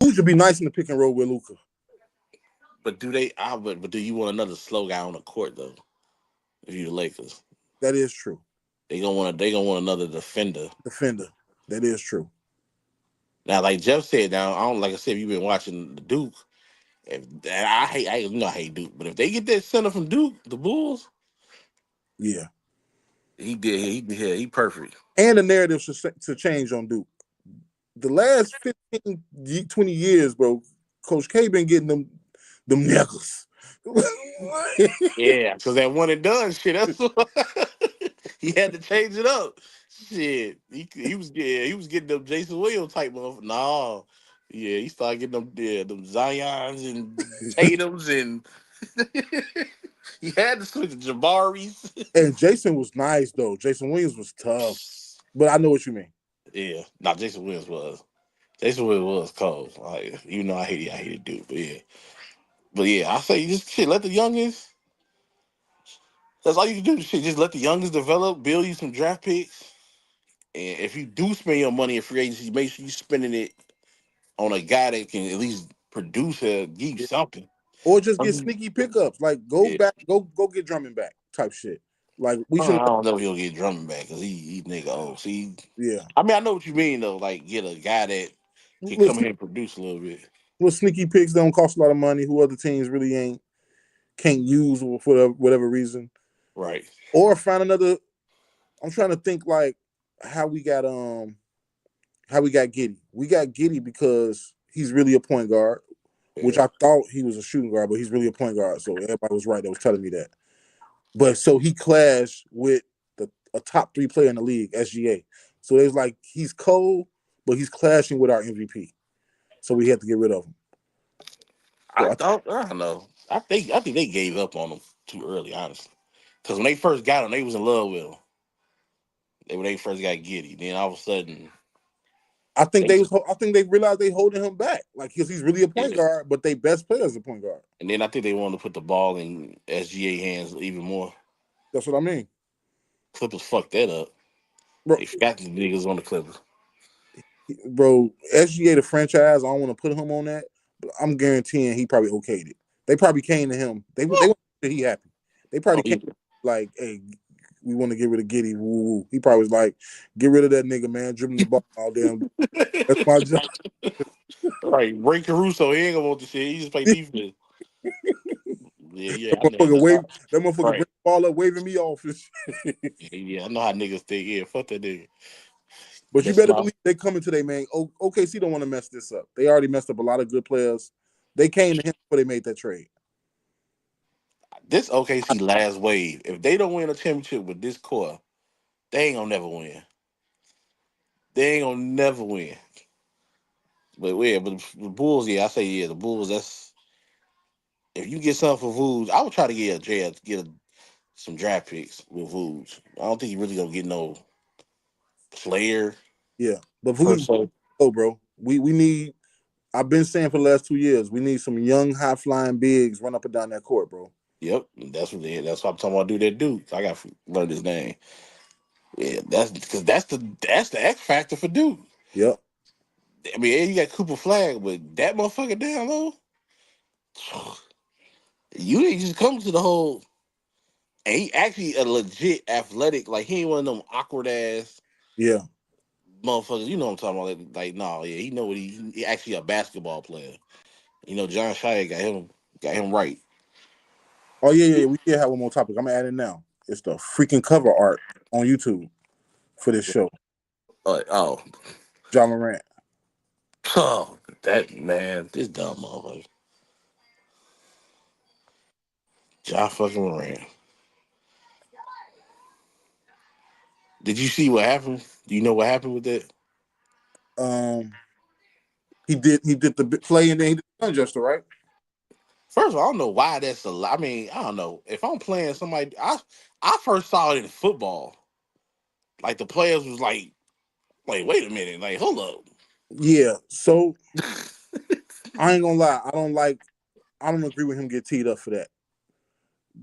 Rouge would be nice in the pick and roll with Luca. But do they? But do you want another slow guy on the court though? If you the Lakers, That is true. they gonna want another defender. Defender. That is true. Now, like Jeff said, now I don't like I said, if you've been watching the Duke, if and I hate Duke, but if they get that center from Duke, the Bulls, Yeah. he perfect. And the narrative to change on Duke. The last 15, 20 years, bro, Coach K been getting them niggas. Yeah, because that one and done shit. That's what he had to change it up. Shit, he was he was getting them Jason Williams type of no. Yeah, he started getting them Zions and Tatum's and he had to switch to Jabari's. And Jason was nice though. Jason Williams was tough. But I know what you mean. Yeah, no, Jason Williams was cold. Like, even though I hated Duke, but yeah, I say just shit. Let the youngest. That's all you can do. Shit, just let the youngest develop, build you some draft picks, and if you do spend your money in free agency, make sure you spending it on a guy that can at least produce or give you something. Or just I get mean, sneaky pickups. Like go yeah, back, go get Drummond back type shit. Like we should I don't know if he'll get Drummond back because he nigga old. See, yeah. I mean, I know what you mean though. Like, get a guy that can Little, come here and produce a little bit. little sneaky picks don't cost a lot of money who other teams really ain't can't use for whatever reason. Right. Or find another. I'm trying to think like how we got how we got Giddy. We got Giddy because he's really a point guard, which Yeah. I thought he was a shooting guard, but he's really a point guard. So everybody was right that was telling me that. But so he clashed with a top 3 player in the league, SGA. So it was like he's cold, but he's clashing with our MVP. So we had to get rid of him. So I don't know. I think they gave up on him too early, honestly. Because when they first got him, they was in love with him. When they first got Giddy, then all of a sudden they I think they realized they holding him back, like because he's really a point yeah. guard, but they best player is a point guard. And then I think they wanted to put the ball in SGA hands even more. That's what I mean, Clippers fucked that up. bro. They forgot the niggas on the Clippers. Bro, SGA the franchise. I don't want to put him on that, but I'm guaranteeing he probably okayed it. They probably came to him. They want to he happy. They Oh, probably came like, hey, we want to get rid of Giddy. Woo woo. He probably was like, get rid of that nigga, man. Dribbling the ball all damn. That's my job. right, Ray Caruso, he ain't gonna want the shit. He just play that defense. Yeah, I know. motherfucker wave. That motherfucker bring Right. the ball up, waving me off. Yeah, I know how niggas think. Yeah, fuck that nigga. But you That's better my believe they coming today, man. OKC don't want to mess this up. They already messed up a lot of good players. They came to him before they made that trade. this OKC last wave. If they don't win a championship with this core, they ain't gonna never win. They ain't gonna never win. But yeah, but the Bulls, yeah, I say yeah, the Bulls. That's if you get something for Vooch, I would try to some draft picks with Vooch. I don't think you really gonna get no player Yeah, but who per you se. go, bro? We need. I've been saying for the last 2 years, we need some young, high flying bigs run up and down that court, bro. Yep, that's what I'm talking about. Do that Duke. I got to learn his name. Yeah, that's because that's the X factor for Duke. Yep. I mean, yeah, you got Cooper Flag, but that motherfucker down low, you didn't just come to the whole. And he actually a legit athletic. Like he ain't one of them awkward ass Yeah. motherfuckers. You know what I'm talking about? Like no, yeah, he know what he actually a basketball player. You know, John Shire got him right. Oh yeah. We did have one more topic. I'm gonna add it now. It's the freaking cover art on YouTube for this show. Oh, John Morant. oh, that man, this dumb motherfucker, John fucking Moran. Did you see what happened? Do you know what happened with that? Um, he did the play and then he did the gesture, right? First of all, I don't know why that's a lot. I mean, I don't know. If I'm playing somebody, I first saw it in football. Like the players was like, wait a minute, like hold up. Yeah. So I ain't gonna lie. I don't agree with him get teed up for that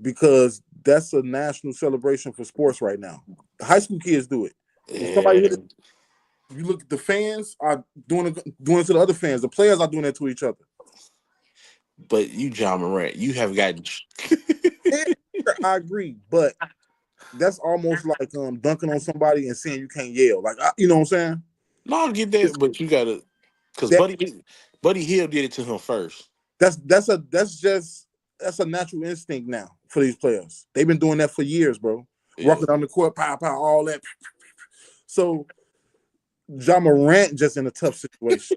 because that's a national celebration for sports right now. High school kids do it. If somebody hit Yeah, it, you look at the fans are doing it to the other fans. The players are doing that to each other. but you, John Morant, you have gotten. Yeah, I agree, but that's almost like dunking on somebody and saying you can't yell. Like you know what I'm saying? No, I get that, but you gotta, cause That Buddy Hill did it to him first. that's a natural instinct now for these players. They've been doing that for years, bro. Yeah, Walking down the court, pow pow, all that. So John Morant just in a tough situation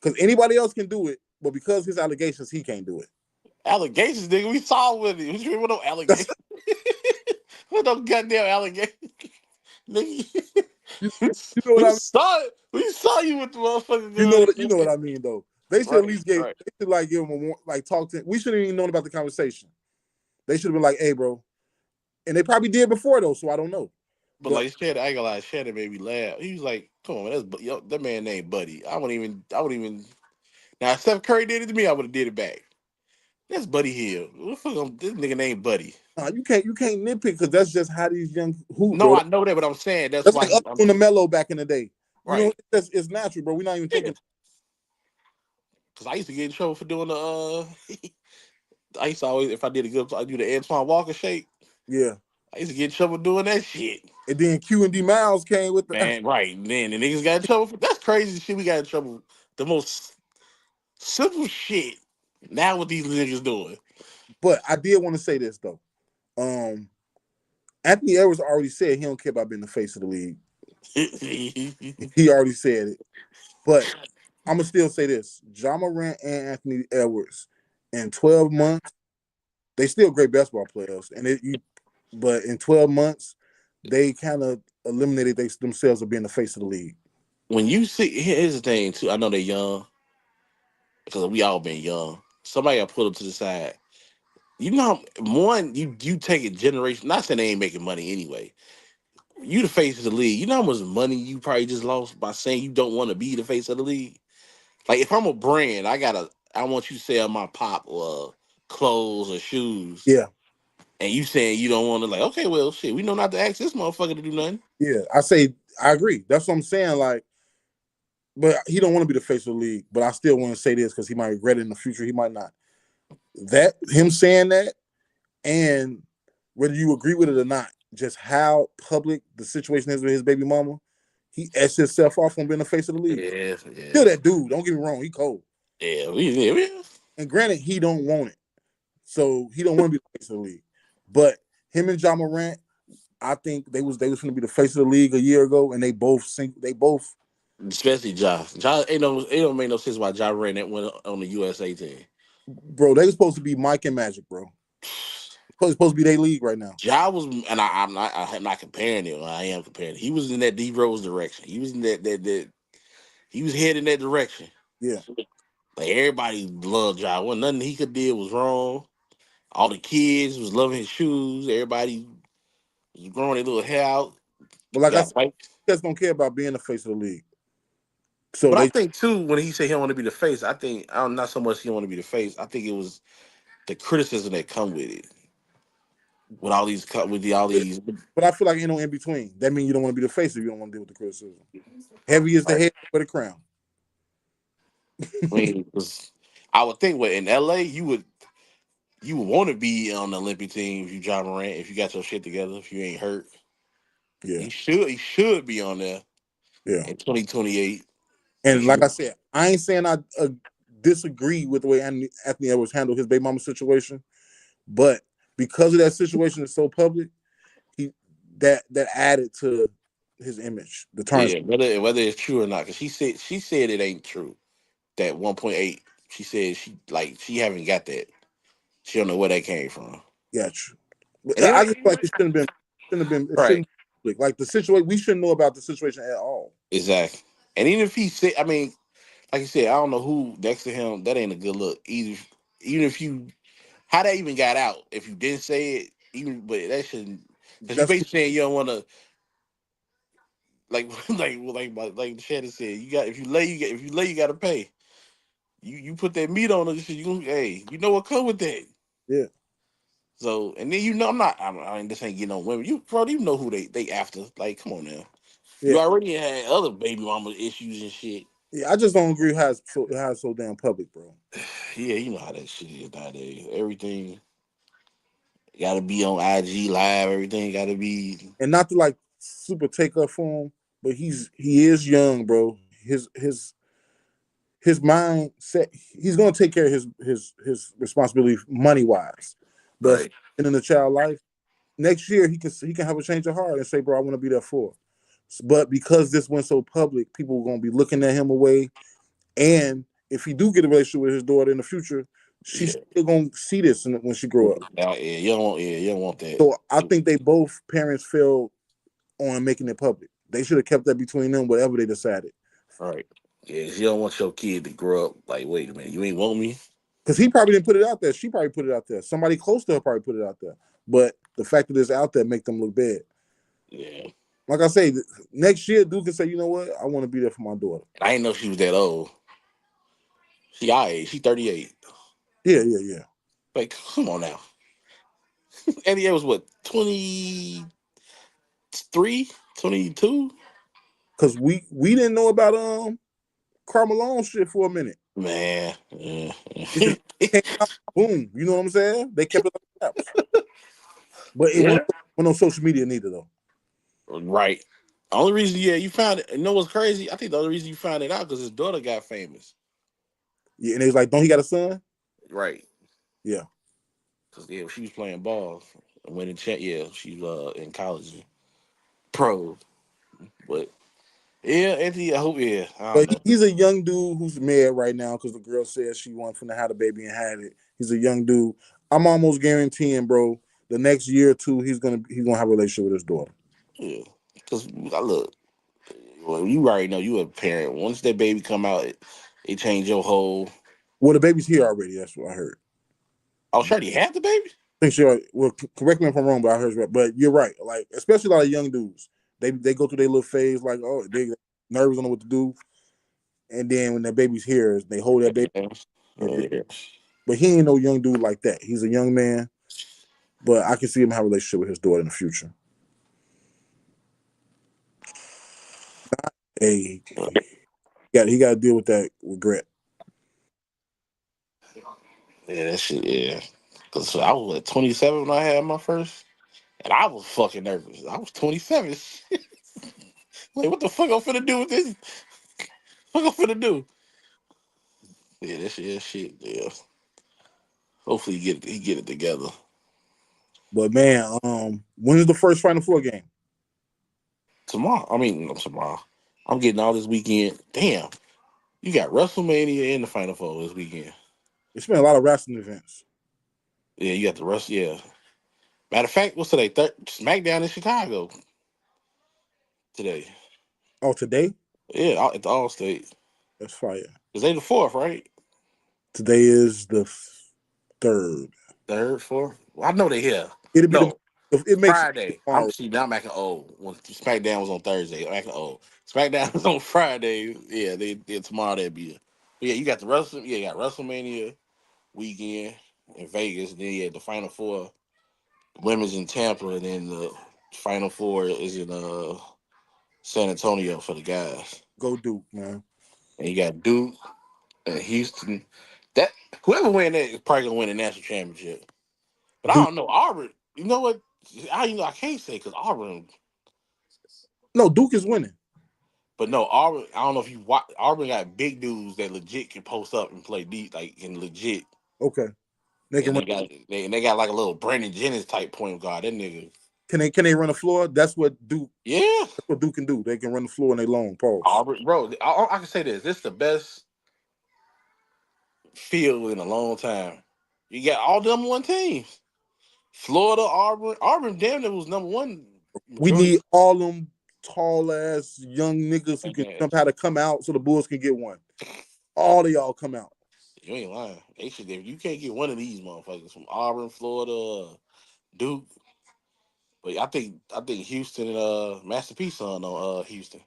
because anybody else can do it, but because his allegations, he can't do it. allegations, nigga. We saw with it. What you mean with no That's allegations? What no goddamn allegations, nigga? you, you know what I mean. We saw you with the motherfucking You know what gun. I mean though. They should at Right, least get right. they should like give him a like talk to. We shouldn't even known about the conversation. They should have been like, "Hey, bro," and they probably did before though, so I don't know. But But like Shannon, I ain't gonna lie, Shannon made me laugh. He was like, "Come on, man, that man named Buddy. I wouldn't even. Now if Steph Curry did it to me, I would have did it back. That's Buddy Hill. What the fuck? This nigga named Buddy. nah, you can't nitpick because that's just how these young hoop, No, bro. I know that, but I'm saying that's That's why like us doing the mellow back in the day. You know, right. it's natural, bro. We're not even Yeah, thinking. because I used to get in trouble for doing the. I used to always, if I did a good, I do the Antoine Walker shake. Yeah, I used to get in trouble doing that shit. and then Q and D Miles came with the. Man, right. And then the niggas got in trouble for that's crazy shit. We got in trouble. The most simple shit. Now what these niggas doing? But I did want to say this though. Um, Anthony Edwards already said he don't care about being the face of the league. He already said it. But I'm gonna still say this: John Morant and Anthony Edwards in 12 months, they still great basketball players, but in 12 months, they kind of eliminated themselves of being the face of the league. When you see, here's the thing too. I know they're young because we all been young. Somebody got put them to the side. You know, one you take a generation. Not saying they ain't making money anyway. You the face of the league. You know how much money you probably just lost by saying you don't want to be the face of the league. Like if I'm a brand, I want you to sell my pop or clothes or shoes, Yeah, and you saying you don't want to. Like, okay, well, shit, we know not to ask this motherfucker to do nothing. yeah. I agree. That's what I'm saying. Like, but he don't want to be the face of the league. But I still want to say this because he might regret it in the future. He might not. That him saying that, and whether you agree with it or not, just how public the situation is with his baby mama, he etched himself off from being the face of the league. Yeah, Still yeah, that dude. Don't get me wrong. He cold. yeah. And granted, he don't want it. So he don't want to be the face of the league. But him and John Morant, I think they was going to be the face of the league a year ago, and they both, Especially Josh. Josh ain't no. It don't make no sense why Josh ran that went on the USA team. bro. They were supposed to be Mike and Magic, bro. It's supposed to be their league right now. Ja was, and I'm not comparing it. I am comparing. He was in that D Rose direction. He was in that. He was heading that direction. Yeah. Like everybody loved Ja. Wasn't nothing he could do was wrong. All the kids was loving his shoes. Everybody was growing their little hair out. But like I Got said, white. just don't care about being the face of the league. So But I they think too, when he said he don't want to be the face, I think not so much he don't want to be the face. I think it was the criticism that come with it, with all these. but I feel like ain't no in between. That means you don't want to be the face if you don't want to deal with the criticism. Heavy is the Right. head for the crown. I mean, 'cause I would think, what in LA you would want to be on the Olympic team if you John Morant, if you got your shit together, if you ain't hurt. Yeah, He should be on there yeah. in 2028. And Cause like I you said, I ain't saying I disagree with the way Anthony Edwards handled his baby mama situation, but because of that situation is so public, he that added to his image, the tarnish. yeah, whether it's true or not, because she said it ain't true. That 1.8, she said she haven't got that. She don't know where that came from. Got you. But And then I just feel like it right, shouldn't be public. Like the situation, we shouldn't know about the situation at all. exactly. And even if he said, I mean, like you said, I don't know who next to him. That ain't a good look. Even if you, how that even got out? If you didn't say it, even but that shouldn't. Because you That's basically saying you don't want to, like like Shannon said, you got if you lay you got to pay. You put that meat on it, you gonna, hey, you know what come with that. yeah, So and then I mean, this ain't getting on women. You know who they after. Like, come on now. yeah, You already had other baby mama issues and shit. yeah. I just don't agree how it's so damn public, bro. Yeah, you know how that shit is nowadays. Everything got to be on IG live. Everything got to be And not to like super take up for him, but he is young, bro. His mindset, he's gonna take care of his responsibility money wise. But right. in the child life, next year he can have a change of heart and say, bro, I want to be there for. But because this went so public, people are gonna be looking at him away. And if he do get a relationship with his daughter in the future, she's Yeah. still gonna see this when she grow up. Now, yeah, you don't want that. So I think they both parents failed on making it public. They should have kept that between them, whatever they decided. Right. Yeah, you don't want your kid to grow up like, wait a minute, you ain't want me. Because he probably didn't put it out there. She probably put it out there. Somebody close to her probably put it out there. But the fact that it's out there make them look bad. Yeah. Like I say, next year Duke can say, you know what, I want to be there for my daughter. I didn't know she was that old. She our age. She 38. Yeah, yeah, yeah. Like, come on now. Eddie was what, 23, 22. Because we didn't know about Carmelo shit for a minute. Man. Yeah. It just came out, boom. You know what I'm saying? They kept it on the wraps. But it Yeah. went on social media neither though. Right. Only reason, yeah, you found it. You know what's crazy? I think the only reason you found it out because his daughter got famous. Yeah, and they was like, don't he got a son? Right. Yeah. Because yeah, she was playing ball. And went in chat. Yeah, she was in college, pro. But Yeah, Anthony. I hope. Yeah, I don't But know. he's a young dude who's mad right now because the girl says she wants him to have the baby and had it. He's a young dude. I'm almost guaranteeing, bro, the next year or two he's gonna have a relationship with his daughter. Yeah, because look, well, you already know you a parent. Once that baby come out, it changed your whole. Well, the baby's here already. That's what I heard. Oh, sure, you had the baby. I think she. Well, correct me if I'm wrong, but I heard. But you're right. Like especially a lot of young dudes, they go through their little phase, like they nervous, don't know what to do, and then when that baby's here, they hold that baby. Yeah. Yeah. But he ain't no young dude like that. He's a young man, but I can see him have a relationship with his daughter in the future. Hey, he got to deal with that regret. Yeah, that shit. Yeah, because I was 27 when I had my first, and I was fucking nervous. I was 27. Like, what the fuck I'm finna do with this? What I'm finna do? Yeah, that shit. That shit. Yeah. Hopefully, he get it together But man, when is the first Final Four game? tomorrow. I mean, not tomorrow. I'm getting all this weekend. Damn, you got WrestleMania and the Final Four this weekend. It's been a lot of wrestling events. Yeah, you got the rest. Yeah. Matter of fact, what's today? SmackDown in Chicago today. Oh, today? Yeah, at the All State. That's fire. Cause they the fourth, right? Today is the third. Third, fourth. Well, I know they here. It'll be the. No, It makes it Friday. I'm tomorrow. see now. I'm acting old. When SmackDown was on Thursday, I'm acting old. SmackDown was on Friday. Yeah, they tomorrow they'll be here. But yeah, you got the Wrestle. Yeah, you got WrestleMania weekend in Vegas. Then you had the Final Four, women's in Tampa, and then the Final Four is in San Antonio for the guys. Go Duke, man. And you got Duke and Houston. That whoever win that is probably gonna win the national championship. But I Duke. don't know Auburn. You know what? I can't say because Auburn. No, Duke is winning. But no, Auburn. I don't know if you watch. Auburn got big dudes that legit can post up and play deep, like and legit. Okay, they can And run. they got like a little Brandon Jennings type point guard. That nigga. Can they run the floor? That's what Duke. Yeah, That's what Duke can do. They can run the floor and they long pause. Auburn, bro. I can say this. This is the best field in a long time. You got all them one teams. Florida, Auburn. Auburn damn near was number one We majority. need all them tall ass young niggas who can Man, jump how to come out so the Bulls can get one. All of y'all come out. you ain't lying. They should. If you can't get one of these motherfuckers from Auburn, Florida, Duke, but I think Houston and Masterpiece on Houston.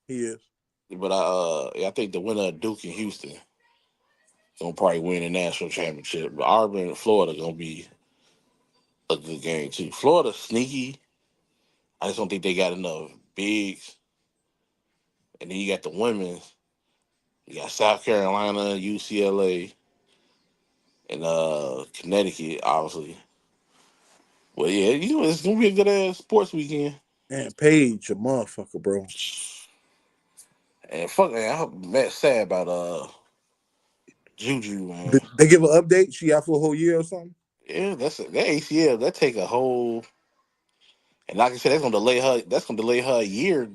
He is. But I think the winner of Duke and Houston gonna probably win the national championship. But Auburn and Florida gonna be a good game too. Florida sneaky. I just don't think they got enough bigs. And then you got the women. You got South Carolina, UCLA, and Connecticut, obviously. Well, yeah, it's gonna be a good ass sports weekend. And Page, a motherfucker, bro. And fuck, man, I'm mad sad about Juju, man. Did they give an update? She out for a whole year or something? Yeah, that ACL that take a whole, and like I said, that's gonna delay her. That's gonna delay her a year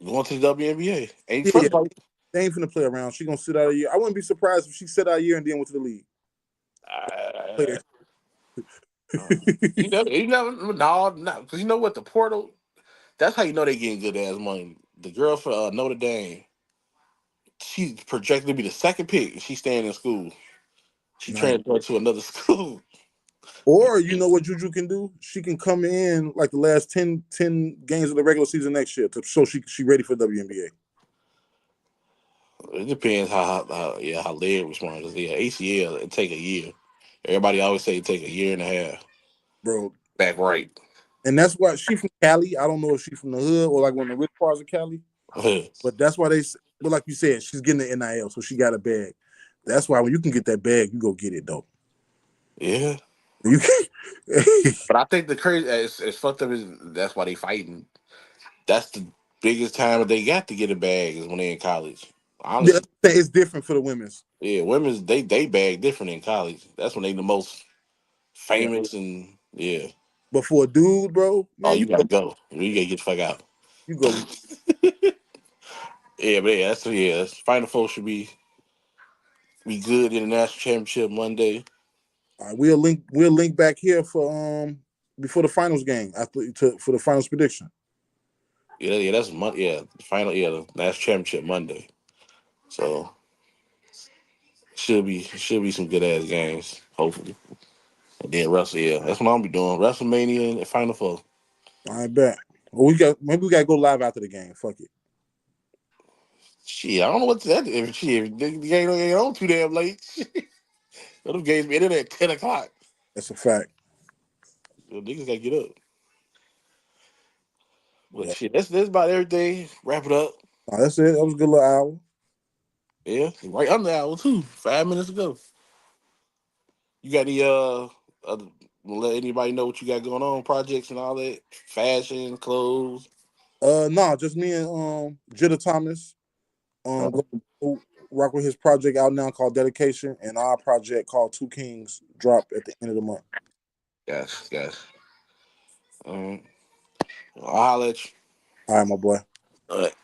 going to the WNBA. And Yeah, first of all, they ain't finna play around. She gonna sit out a year. I wouldn't be surprised if she sit out a year and then went to the league. uh, Player. you never, no, because you know what, the portal. That's how you know they getting good ass money. The girl for Notre Dame, she's projected to be the second pick. And she's staying in school. She Nice. transferred to another school. Or you know what Juju can do? She can come in like the last 10 games of the regular season next year to show she ready for WNBA. It depends how leg responds. 'Cause, yeah, ACL it take a year. Everybody always say it take a year and a half. Bro. Back right. And that's why she from Cali. I don't know if she's from the hood or like one of the rich parts of Cali. But that's why but like you said, she's getting the NIL, so she got a bag. That's why when you can get that bag, you go get it though. Yeah. You can But I think the crazy it's fucked up is that's why they fighting. That's the biggest time that they got to get a bag is when they in college. Yeah, Honestly. it's different for the women's. Yeah, women's they bag different in college. That's when they the most Yeah. famous and yeah. But for a dude, bro, Oh, man, you gotta go. You gotta get the fuck out. You go. Yeah, but that's Final Four should be good in the national championship Monday. All right, we'll link back here for before the finals game for the finals prediction. Yeah, that's the final. Yeah, the national championship Monday. So should be some good ass games, hopefully. And then that's what I'm be doing. WrestleMania and Final Four. I bet. Well, maybe we got to go live after the game. Fuck it. Shit, I don't know what that. If the game don't get on too damn late, those games be ended at 10 o'clock. That's a fact. So niggas gotta get up. But Yeah. shit, that's about everything. Wrap it up. That's it. That was a good little hour. Yeah, right under the hour too. 5 minutes ago. You got any other, let anybody know what you got going on, projects and all that, fashion, clothes. Nah, just me and Jitta Thomas. Uh, Go rock with his project out now called Dedication, and our project called Two Kings drop at the end of the month. Guys. I'll holler at you. All right, my boy. All right.